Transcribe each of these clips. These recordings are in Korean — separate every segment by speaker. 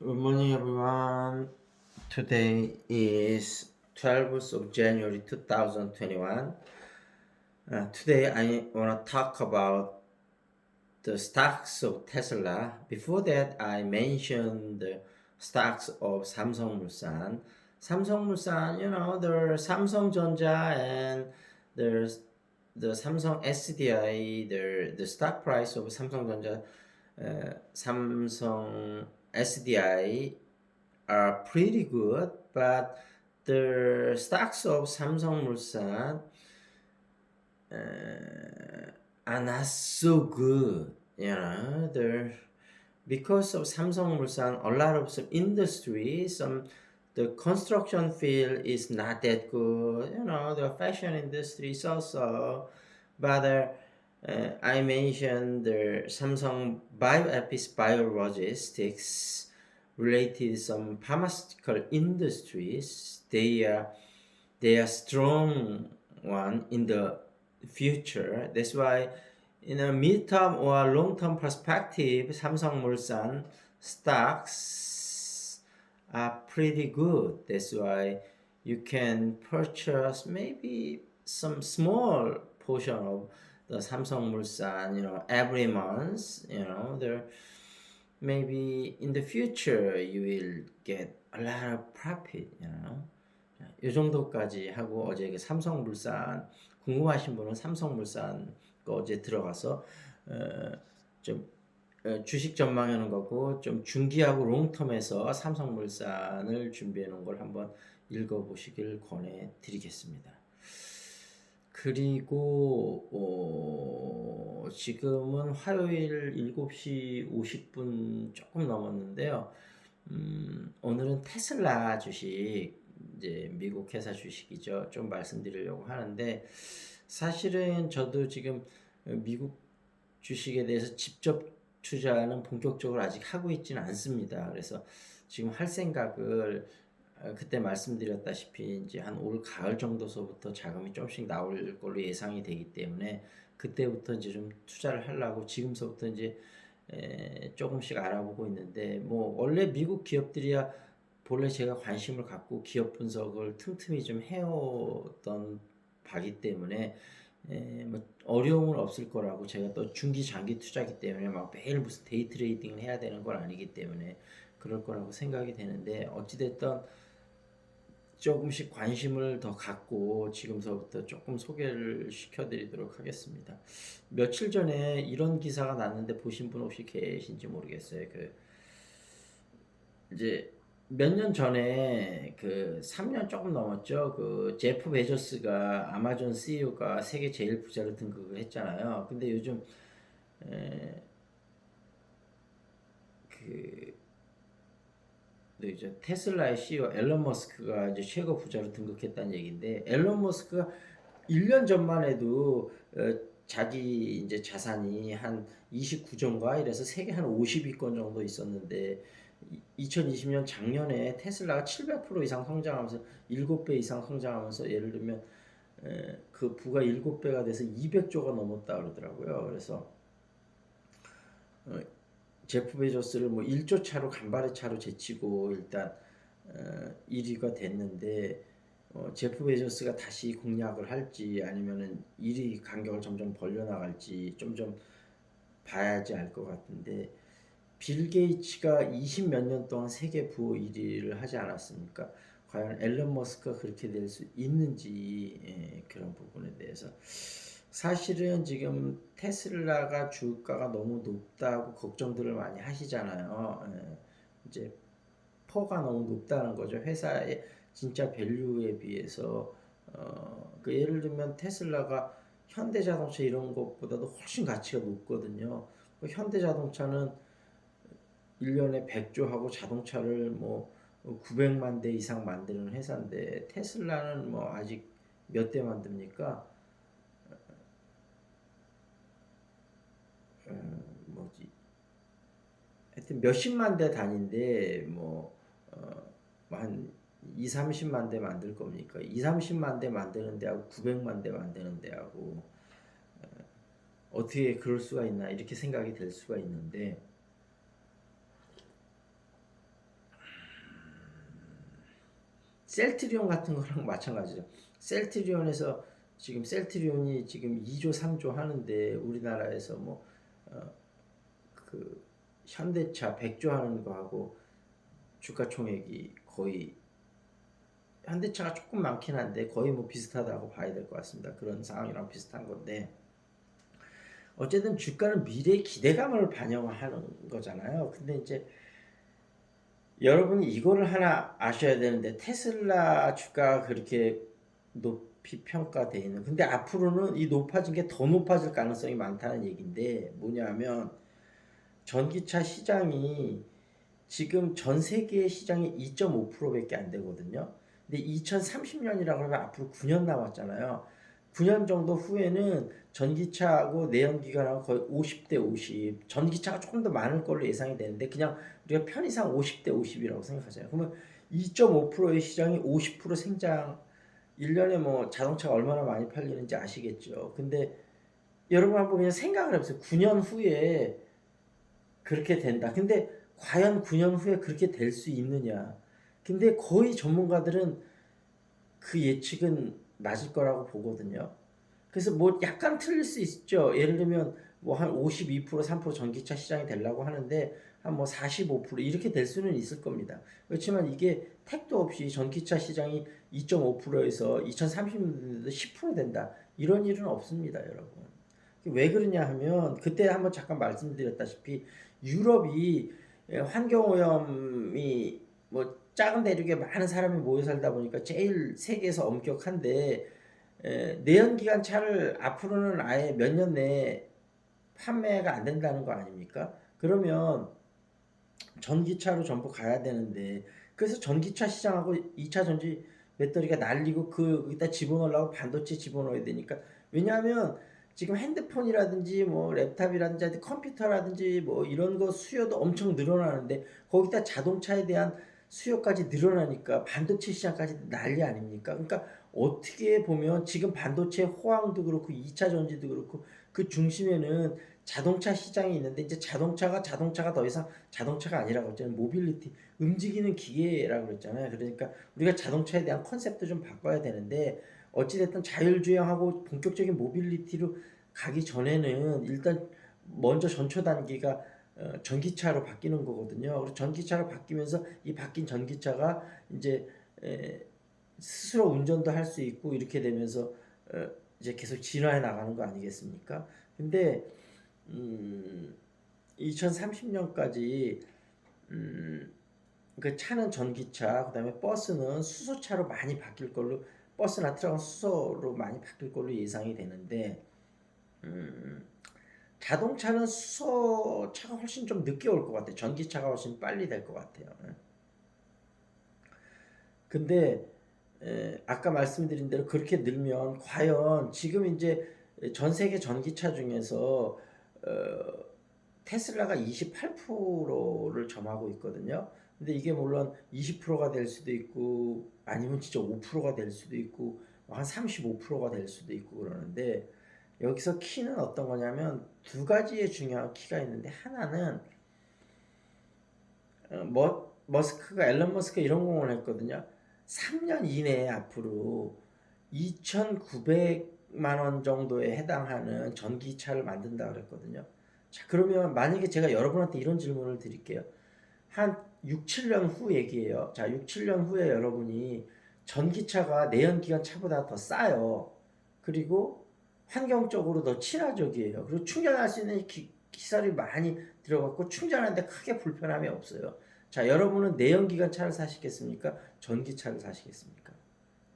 Speaker 1: Good morning, everyone. Today is 12th of January 2021. Today, I want to talk about the stocks of Tesla. Before that, I mentioned the stocks of Samsung Mulsan. Samsung Mulsan, the Samsung Jonja and there's the Samsung SDI, the stock price of Samsung Jonja, Samsung SDI are pretty good, but the stocks of Samsung Mulsan are not so good. They're because of Samsung Mulsan, a lot of some industry, the construction field is not that good. The fashion industry is also, but I mentioned the Samsung Bioepis Biologistics related some pharmaceutical industries. They are strong one in the future. That's why in a mid-term or long-term perspective, Samsung Mulsan stocks are pretty good. That's why you can purchase maybe some small portion of the Samsung Mulsan, every month. There maybe in the future you will get a lot of profit. 이 정도까지 하고 어제 그 삼성물산 궁금하신 분은 삼성물산 거 어제 들어가서 좀 주식 전망하는 거고 좀 중기하고 롱텀에서 삼성물산을 준비해 놓은 걸 한번 읽어보시길 권해드리겠습니다. 그리고 지금은 화요일 7시 50분 조금 넘었는데요. 오늘은 테슬라 주식, 이제 미국 회사 주식이죠. 좀 말씀드리려고 하는데, 사실은 저도 지금 미국 주식에 대해서 직접 투자는 본격적으로 아직 하고 있지는 않습니다. 그래서 지금 할 생각을 그때 말씀드렸다시피 이제 한 올 가을 정도서부터 자금이 조금씩 나올 걸로 예상이 되기 때문에 그때부터 이제 좀 투자를 하려고 지금서부터 이제 조금씩 알아보고 있는데, 뭐 원래 미국 기업들이야 본래 제가 관심을 갖고 기업 분석을 틈틈이 좀 해오던 바기 때문에 뭐 어려움은 없을 거라고, 제가 또 중기 장기 투자기 때문에 막 매일 무슨 데이 트레이딩을 해야 되는 건 아니기 때문에 그럴 거라고 생각이 되는데, 어찌됐든 조금씩 관심을 더 갖고 지금서부터 조금 소개를 시켜드리도록 하겠습니다. 며칠 전에 이런 기사가 났는데 보신 분 혹시 계신지 모르겠어요. 이제 몇 년 전에 3년 조금 넘었죠. 제프 베조스가 아마존 CEO가 세계 제일 부자로 등극을 했잖아요. 근데 요즘 에, 그 이제 테슬라의 CEO 앨런 머스크가 이제 최고 부자로 등극했다는 얘기인데, 앨런 머스크가 1년 전만 해도 자기 이제 자산이 한 29조인가 이래서 세계 한 50위권 정도 있었는데, 2020년 작년에 테슬라가 700% 이상 성장하면서 7배 이상 성장하면서, 예를 들면 그 부가 7배가 돼서 200조가 넘었다 그러더라고요. 그래서 제프 베조스를 뭐 1조 차로 간발의 차로 제치고 일단 1위가 됐는데, 제프 베조스가 다시 공략을 할지 아니면은 1위 간격을 점점 벌려나갈지 좀 봐야지 알 것 같은데, 빌 게이츠가 20 몇 년 동안 세계 부호 1위를 하지 않았습니까? 과연 앨런 머스크가 그렇게 될 수 있는지, 그런 부분에 대해서 사실은 지금 테슬라가 주가가 너무 높다고 걱정들을 많이 하시잖아요. 이제 퍼가 너무 높다는 거죠. 회사의 진짜 밸류에 비해서. 예를 들면 테슬라가 현대자동차 이런 것보다도 훨씬 가치가 높거든요. 현대자동차는 1년에 100조 하고 자동차를 뭐 900만 대 이상 만드는 회사인데, 테슬라는 뭐 아직 몇 대 만듭니까? 뭐지? 하여튼 몇십만 대 단위인데 한 2, 30만 대 만들 겁니까? 2, 30만 대 만드는 데하고 900만 대 만드는 데하고 어떻게 그럴 수가 있나 이렇게 생각이 될 수가 있는데, 셀트리온 같은 거랑 마찬가지죠. 셀트리온에서 지금 셀트리온이 지금 2조 3조 하는데 우리나라에서 뭐 그 현대차 100조 하는 거하고 주가 총액이 거의 현대차가 조금 많긴 한데 거의 뭐 비슷하다고 봐야 될 것 같습니다. 그런 상황이랑 비슷한 건데 어쨌든 주가는 미래의 기대감을 반영하는 거잖아요. 근데 이제 여러분이 이거를 하나 아셔야 되는데 테슬라 주가가 그렇게 높이 평가돼 있는 근데 앞으로는 이 높아진 게 더 높아질 가능성이 많다는 얘기인데 뭐냐면 전기차 시장이 지금 전 세계 시장이 2.5%밖에 안 되거든요. 근데 2030년이라고 하면 앞으로 9년 남았잖아요. 9년 정도 후에는 전기차하고 내연기관하고 거의 50대 50. 전기차가 조금 더 많을 걸로 예상이 되는데 그냥 우리가 편의상 50대 50이라고 생각하잖아요. 그러면 2.5%의 시장이 50% 생장 1년에 뭐 자동차가 얼마나 많이 팔리는지 아시겠죠. 근데 여러분 한번 그냥 생각을 해보세요. 9년 후에 그렇게 된다. 근데 과연 9년 후에 그렇게 될 수 있느냐? 근데 거의 전문가들은 그 예측은 맞을 거라고 보거든요. 그래서 뭐 약간 틀릴 수 있죠. 예를 들면 뭐 한 52% 3% 전기차 시장이 되려고 하는데 한 뭐 45% 이렇게 될 수는 있을 겁니다. 그렇지만 이게 택도 없이 전기차 시장이 2.5%에서 2030년도 10% 된다. 이런 일은 없습니다, 여러분. 왜 그러냐 하면 그때 한번 잠깐 말씀드렸다시피 유럽이 환경오염이 뭐 작은 대륙에 많은 사람이 모여 살다 보니까 제일 세계에서 엄격한데 내연기관 차를 앞으로는 아예 몇 년 내에 판매가 안 된다는 거 아닙니까? 그러면 전기차로 전부 가야 되는데 그래서 전기차 시장하고 2차 전지 배터리가 날리고 거기다 집어넣으려고 반도체 집어넣어야 되니까 왜냐하면 지금 핸드폰이라든지 뭐 랩탑이라든지 컴퓨터라든지 뭐 이런 거 수요도 엄청 늘어나는데 거기다 자동차에 대한 수요까지 늘어나니까 반도체 시장까지 난리 아닙니까? 그러니까 어떻게 보면 지금 반도체 호황도 그렇고 2차 전지도 그렇고 그 중심에는 자동차 시장이 있는데 이제 자동차가 더 이상 자동차가 아니라고 했잖아요. 모빌리티 움직이는 기계라고 그랬잖아요. 그러니까 우리가 자동차에 대한 컨셉도 좀 바꿔야 되는데 어찌됐든 자율주행하고 본격적인 모빌리티로 가기 전에는 일단 먼저 전초 단계가 전기차로 바뀌는 거거든요. 그리고 전기차로 바뀌면서 이 바뀐 전기차가 이제 스스로 운전도 할 수 있고 이렇게 되면서 이제 계속 진화해 나가는 거 아니겠습니까? 근데 2030년까지 그 차는 전기차, 그다음에 버스는 수소차로 많이 바뀔 걸로 버스나 트럭은 수소로 많이 바뀔 걸로 예상이 되는데 자동차는 수소차가 훨씬 좀 늦게 올 것 같아요. 전기차가 훨씬 빨리 될 것 같아요. 근데 아까 말씀드린 대로 그렇게 늘면 과연 지금 이제 전 세계 전기차 중에서 테슬라가 28%를 점하고 있거든요. 근데 이게 물론 20%가 될 수도 있고 아니면 진짜 5%가 될 수도 있고 한 35%가 될 수도 있고 그러는데 여기서 키는 어떤 거냐면 두 가지의 중요한 키가 있는데 하나는 머스크가 앨런 머스크 이런 공을 했거든요. 3년 이내에 앞으로 2,900만 원 정도에 해당하는 전기차를 만든다 그랬거든요. 자, 그러면 만약에 제가 여러분한테 이런 질문을 드릴게요. 한 6, 7년 후 얘기예요. 자, 6, 7년 후에 여러분이 전기차가 내연기관 차보다 더 싸요. 그리고 환경적으로 더 친화적이에요. 그리고 충전할 수 있는 기술이 많이 들어갔고 충전하는데 크게 불편함이 없어요. 자, 여러분은 내연기관 차를 사시겠습니까? 전기차를 사시겠습니까?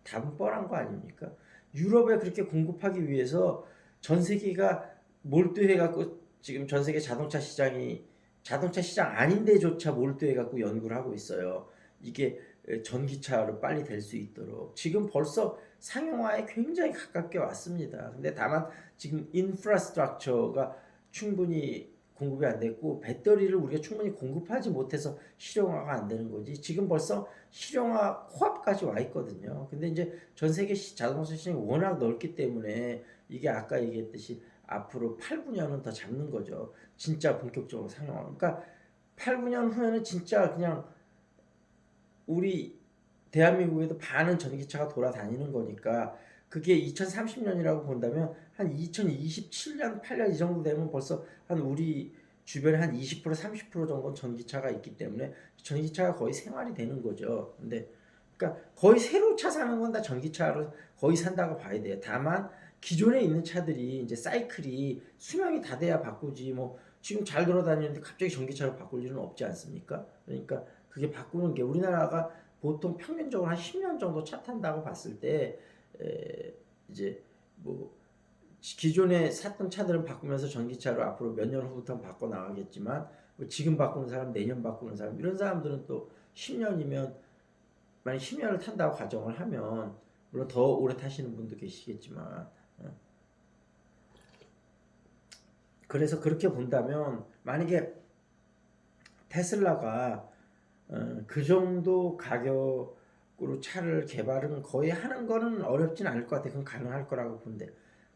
Speaker 1: 답은 뻔한 거 아닙니까? 유럽에 그렇게 공급하기 위해서 전 세계가 몰두해갖고 지금 전 세계 자동차 시장 아닌데조차 몰두해갖고 연구를 하고 있어요. 이게 전기차로 빨리 될 수 있도록 지금 벌써 상용화에 굉장히 가깝게 왔습니다. 근데 다만 지금 인프라스트럭처가 충분히 공급이 안 됐고 배터리를 우리가 충분히 공급하지 못해서 실용화가 안 되는 거지. 지금 벌써 실용화 코앞까지 와 있거든요. 근데 이제 전 세계 자동차 시장이 워낙 넓기 때문에 이게 아까 얘기했듯이 앞으로 8, 9년은 더 잡는 거죠. 진짜 본격적으로 상용화. 그러니까 8, 9년 후에는 진짜 그냥 우리 대한민국에도 반은 전기차가 돌아다니는 거니까 그게 2030년이라고 본다면 한 2027년, 8년 이 정도 되면 벌써 한 우리 주변에 한 20%, 30% 정도는 전기차가 있기 때문에 전기차가 거의 생활이 되는 거죠. 근데 그러니까 거의 새로 차 사는 건 다 전기차로 거의 산다고 봐야 돼요. 다만 기존에 있는 차들이 이제 사이클이 수명이 다 돼야 바꾸지 뭐 지금 잘 돌아다니는데 갑자기 전기차로 바꿀 일은 없지 않습니까? 그러니까 그게 바꾸는 게 우리나라가 보통 평균적으로 한 10년 정도 차 탄다고 봤을 때 이제 뭐 기존에 샀던 차들은 바꾸면서 전기차로 앞으로 몇 년 후부터 바꿔 나가겠지만 뭐 지금 바꾸는 사람, 내년 바꾸는 사람 이런 사람들은 또 10년이면 만약 10년을 탄다고 가정을 하면 물론 더 오래 타시는 분도 계시겠지만 그래서 그렇게 본다면 만약에 테슬라가 그 정도 가격으로 차를 개발은 거의 하는 거는 어렵진 않을 것 같아요. 그건 가능할 거라고 보는데.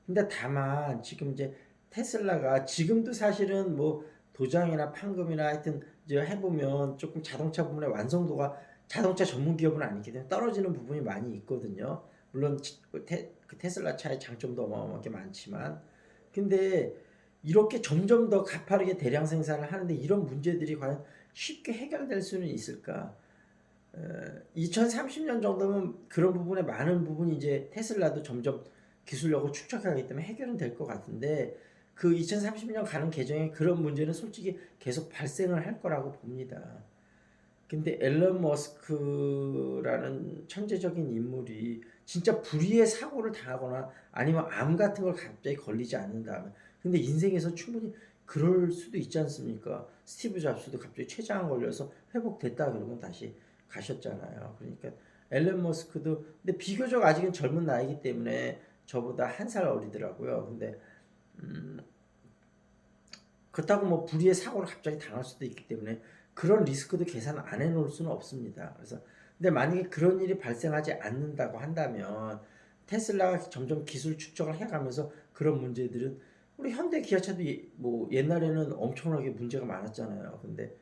Speaker 1: 근데 다만 지금 이제 테슬라가 지금도 사실은 뭐 도장이나 판금이나 하여튼 이제 해보면 조금 자동차 부분의 완성도가 자동차 전문 기업은 아니기 때문에 떨어지는 부분이 많이 있거든요. 물론 그 테슬라 차의 장점도 어마어마하게 많지만 근데 이렇게 점점 더 가파르게 대량 생산을 하는데 이런 문제들이 과연 쉽게 해결될 수는 있을까? 2030년 정도면 그런 부분에 많은 부분이 이제 테슬라도 점점 기술력을 축적하기 때문에 해결은 될 것 같은데 그 2030년 가는 계정에 그런 문제는 솔직히 계속 발생을 할 거라고 봅니다. 근데 앨런 머스크라는 천재적인 인물이 진짜 불의의 사고를 당하거나 아니면 암 같은 걸 갑자기 걸리지 않는다면 근데 인생에서 충분히 그럴 수도 있지 않습니까? 스티브 잡스도 갑자기 췌장암 걸려서 회복됐다 그러면 다시 가셨잖아요. 그러니까 앨런 머스크도 근데 비교적 아직은 젊은 나이기 때문에 저보다 한 살 어리더라고요. 근데 그렇다고 뭐 불의의 사고를 갑자기 당할 수도 있기 때문에 그런 리스크도 계산 안 해놓을 수는 없습니다. 그래서 근데 만약에 그런 일이 발생하지 않는다고 한다면 테슬라가 점점 기술 축적을 해가면서 그런 문제들은 우리 현대 기아차도 뭐 옛날에는 엄청나게 문제가 많았잖아요. 근데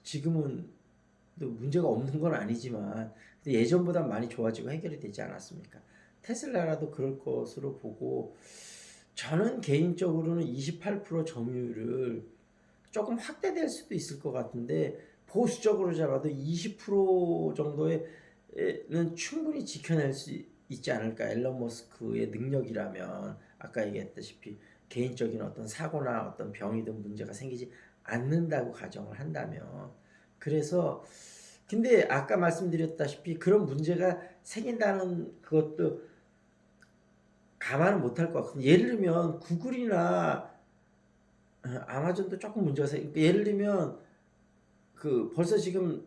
Speaker 1: 지금은 또 문제가 없는 건 아니지만 예전보다 많이 좋아지고 해결이 되지 않았습니까? 테슬라라도 그럴 것으로 보고 저는 개인적으로는 28% 점유율을 조금 확대될 수도 있을 것 같은데 보수적으로 잡아도 20% 정도에는 충분히 지켜낼 수 있지 않을까. 앨런 머스크의 능력이라면 아까 얘기했다시피 개인적인 어떤 사고나 어떤 병이든 문제가 생기지 않는다고 가정을 한다면 그래서 근데 아까 말씀드렸다시피 그런 문제가 생긴다는 그것도 감안을 못할 것 같거든요. 예를 들면 구글이나 아마존도 조금 문제가 생겨. 예를 들면 그 벌써 지금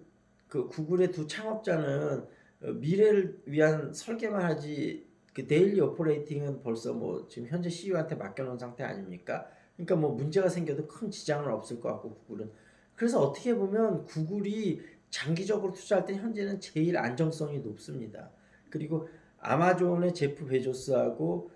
Speaker 1: 그 구글의 두 창업자는 미래를 위한 설계만 하지 그 데일리 오퍼레이팅은 벌써 뭐 지금 현재 CEO한테 맡겨놓은 상태 아닙니까? 그러니까 뭐 문제가 생겨도 큰 지장은 없을 것 같고 구글은 그래서 어떻게 보면 구글이 장기적으로 투자할 때 현재는 제일 안정성이 높습니다. 그리고 아마존의 제프 베조스하고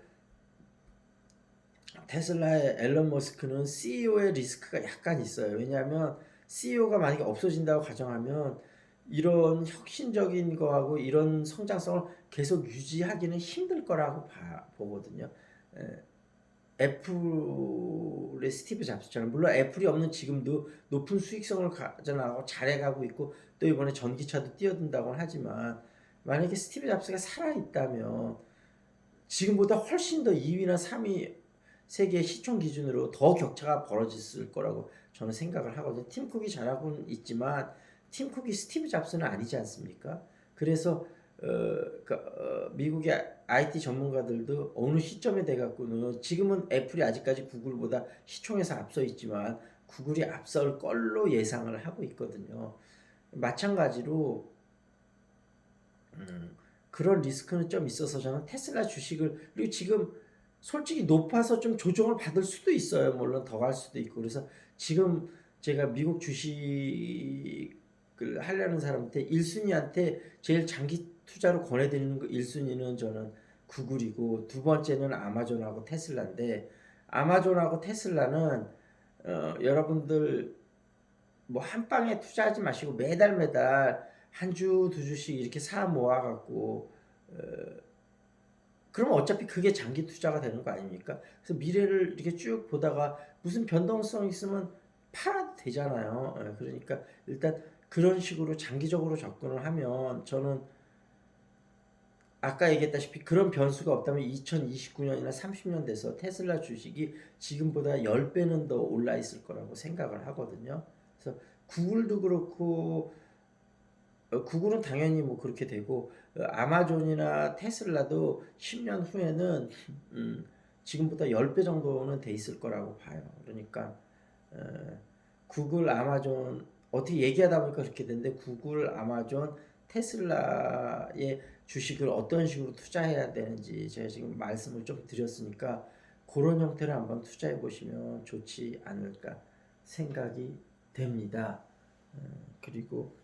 Speaker 1: 테슬라의 앨런 머스크는 CEO의 리스크가 약간 있어요. 왜냐하면 CEO가 만약에 없어진다고 가정하면 이런 혁신적인 거하고 이런 성장성을 계속 유지하기는 힘들 거라고 보거든요. 애플의 스티브 잡스처럼 물론 애플이 없는 지금도 높은 수익성을 가져나가고 잘해가고 있고 또 이번에 전기차도 뛰어든다고 하지만 만약에 스티브 잡스가 살아있다면 지금보다 훨씬 더 2위나 3위 세계 시총 기준으로 더 격차가 벌어졌을 거라고 저는 생각을 하거든요. 팀 쿡이 잘하고는 있지만 팀 쿡이 스티브 잡스는 아니지 않습니까? 그래서 미국의 IT 전문가들도 어느 시점에 돼갖고는 지금은 애플이 아직까지 구글보다 시총에서 앞서 있지만 구글이 앞설 걸로 예상을 하고 있거든요. 마찬가지로 그런 리스크는 좀 있어서 저는 테슬라 주식을 그리고 지금 솔직히 높아서 좀 조정을 받을 수도 있어요. 물론 더 갈 수도 있고 그래서 지금 제가 미국 주식을 하려는 사람한테 1순위한테 제일 장기 투자로 권해드리는 거 1순위는 저는 구글이고 두 번째는 아마존하고 테슬라인데 아마존하고 테슬라는 여러분들 뭐 한 방에 투자하지 마시고 매달 한 주 두 주씩 이렇게 사 모아 갖고 그럼 어차피 그게 장기 투자가 되는 거 아닙니까? 그래서 미래를 이렇게 쭉 보다가 무슨 변동성 있으면 팔아도 되잖아요. 그러니까 일단 그런 식으로 장기적으로 접근을 하면 저는 아까 얘기했다시피 그런 변수가 없다면 2029년이나 30년 돼서 테슬라 주식이 지금보다 10배는 더 올라 있을 거라고 생각을 하거든요. 그래서 구글도 그렇고 구글은 당연히 뭐 그렇게 되고 아마존이나 테슬라도 10년 후에는 지금보다 10배 정도는 돼 있을 거라고 봐요. 그러니까 구글, 아마존 어떻게 얘기하다 보니까 그렇게 되는데 구글, 아마존, 테슬라의 주식을 어떤 식으로 투자해야 되는지 제가 지금 말씀을 좀 드렸으니까 그런 형태로 한번 투자해 보시면 좋지 않을까 생각이 됩니다. 그리고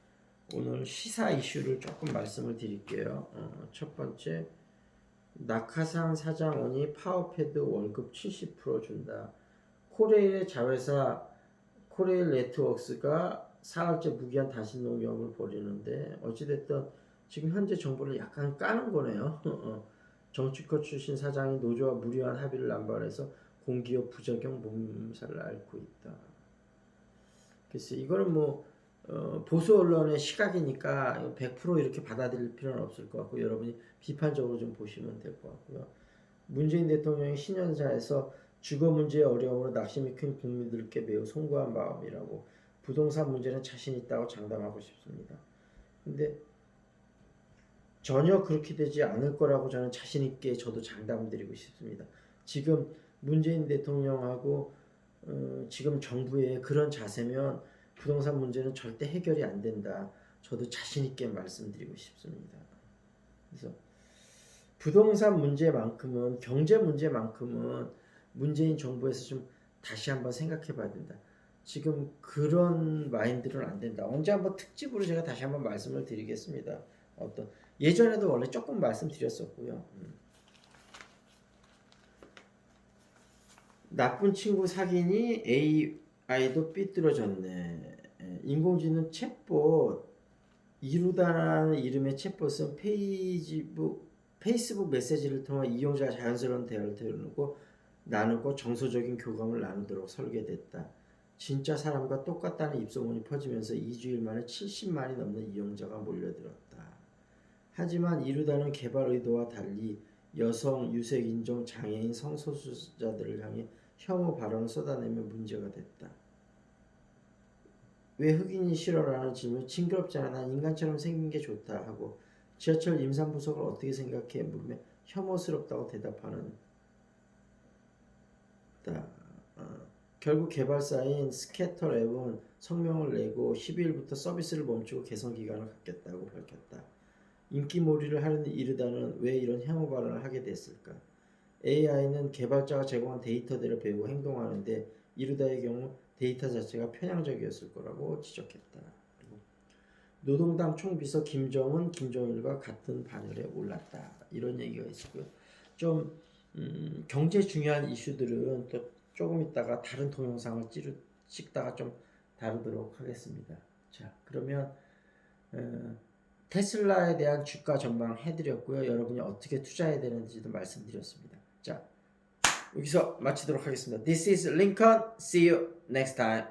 Speaker 1: 오늘 시사 이슈를 조금 말씀을 드릴게요. 첫 번째, 낙하산 사장원이 파워패드 월급 70% 준다. 코레일의 자회사 코레일 네트워크스가 사흘째 무기한 단신 농협을 벌이는데 어찌됐든 지금 현재 정부를 약간 까는 거네요. 정치권 출신 사장이 노조와 무리한 합의를 남발해서 공기업 부작용 몸살을 앓고 있다. 글쎄 이거는 뭐 보수 언론의 시각이니까 100% 이렇게 받아들일 필요는 없을 것 같고 여러분이 비판적으로 좀 보시면 될 것 같고요. 문재인 대통령이 신년사에서 주거 문제의 어려움으로 낙심이 큰 국민들께 매우 송구한 마음이라고 부동산 문제는 자신 있다고 장담하고 싶습니다. 근데 전혀 그렇게 되지 않을 거라고 저는 자신 있게 저도 장담드리고 싶습니다. 지금 문재인 대통령하고 지금 정부의 그런 자세면 부동산 문제는 절대 해결이 안 된다. 저도 자신 있게 말씀드리고 싶습니다. 그래서 부동산 문제만큼은 경제 문제만큼은 문재인 정부에서 좀 다시 한번 생각해 봐야 된다. 지금 그런 마인드는 안 된다. 언제 한번 특집으로 제가 다시 한번 말씀을 드리겠습니다. 어떤 예전에도 원래 조금 말씀드렸었고요. 나쁜 친구 사귀니 AI도 삐뚤어졌네. 인공지능 챗봇 이루다라는 이름의 챗봇은 페이스북 메시지를 통해 이용자 자연스러운 대화를 나누고 정서적인 교감을 나누도록 설계됐다. 진짜 사람과 똑같다는 입소문이 퍼지면서 2주일 만에 70만이 넘는 이용자가 몰려들었다. 하지만 이루다는 개발 의도와 달리 여성, 유색인종, 장애인, 성소수자들을 향해 혐오 발언을 쏟아내며 문제가 됐다. 왜 흑인이 싫어라는 질문 징그럽잖아. 난 인간처럼 생긴 게 좋다 하고 지하철 임산부석을 어떻게 생각해 물으며 혐오스럽다고 대답하는 결국 개발사인 스캐터랩은 성명을 내고 12일부터 서비스를 멈추고 개선 기간을 갖겠다고 밝혔다. 인기몰이를 하려는 이르다는 왜 이런 혐오 발언을 하게 됐을까? AI는 개발자가 제공한 데이터대로 배우고 행동하는데 이르다의 경우 데이터 자체가 편향적이었을 거라고 지적했다. 그리고 노동당 총비서 김정은, 김정일과 같은 반열에 올랐다. 이런 얘기가 있었고요. 좀 경제 중요한 이슈들은 또 조금 있다가 다른 동영상을 찍다가 좀 다루도록 하겠습니다. 자, 그러면 테슬라에 대한 주가 전망 해드렸고요. 여러분이 어떻게 투자해야 되는지도 말씀드렸습니다. 자, 여기서 마치도록 하겠습니다. This is Lincoln. See you next time.